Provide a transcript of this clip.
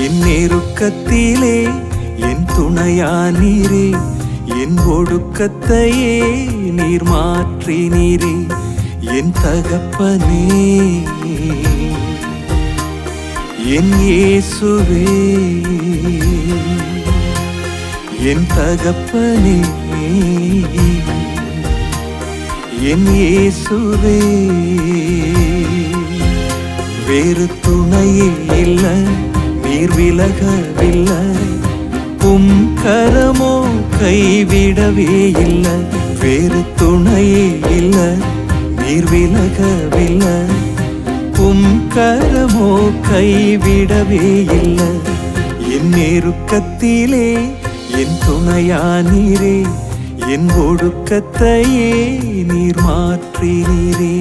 என் நெருக்கத்திலே என் துணையானீரே, என் ஒடுக்கத்தையே நீர் மாற்றினீரே. என் தகப்பனே என் இயேசுவே, என் தகப்பனே என் இயேசுவே. வேறு துணையே இல்லை, நீர் விலகவில்லை, உம் கரமோ கைவிடவே இல்லை. வேறு துணையே இல்லை, நீர் விலகவில்லை, உம் கரமோ கைவிடவே இல்லை. என் நெருக்கத்திலே என் துணையானீரே, என் ஒடுக்கத்தையே நீர் மாற்றினீரே.